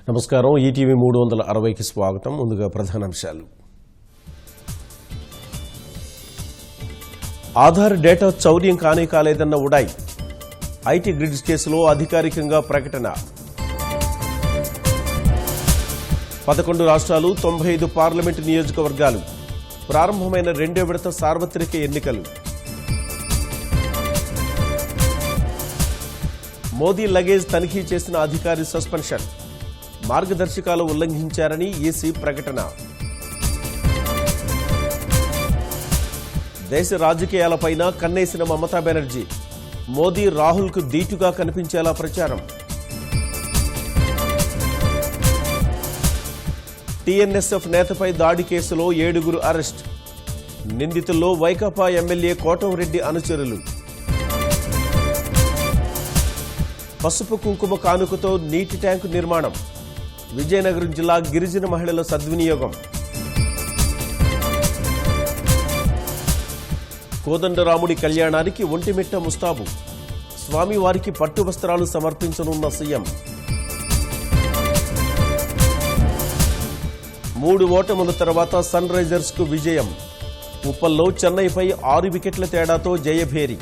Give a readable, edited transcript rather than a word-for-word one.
నమస్కారం. ఈటీవీ 360కి స్వాగతం. ముందుగా ప్రధానాంశాలు. ఆధార్ డేటా చౌర్యం కాలేదన్న ఉడాయ్. ఐటీ గ్రిడ్స్ కేసులో అధికారికంగా ప్రకటన. 11 రాష్ట్రాలు 95 పార్లమెంటు నియోజకవర్గాలు. ప్రారంభమైన రెండో విడత సార్వత్రిక ఎన్నికలు. మోదీ లగేజ్ తనిఖీ చేసిన అధికారి సస్పెన్షన్. మార్గదర్శకాలు ఉల్లంఘించారని ఈసీ ప్రకటన. దేశ రాజకీయాలపైన కన్నేసిన మమతా బెనర్జీ. మోదీ రాహుల్కు దీటుగా కనిపించేలా ప్రచారం. టీఎన్ఎస్ఎఫ్ నేతపై దాడి కేసులో 7 అరెస్ట్. నిందితుల్లో వైకాపా ఎమ్మెల్యే కోటంరెడ్డి అనుచరులు. పసుపు కుంకుమ కానుకతో నీటి ట్యాంకు నిర్మాణం. విజయనగరం జిల్లా గిరిజన మహిళల సద్వినియోగం. కోదండరాముడి కళ్యాణానికి ఒంటిమిట్ట ముస్తాబు. స్వామివారికి పట్టు వస్త్రాలు సమర్పించనున్న సీఎం. 3 ఓటముల తర్వాత సన్ రైజర్స్ కు విజయం. ఉప్పల్లో చెన్నైపై 6 వికెట్ల తేడాతో జయభేరి.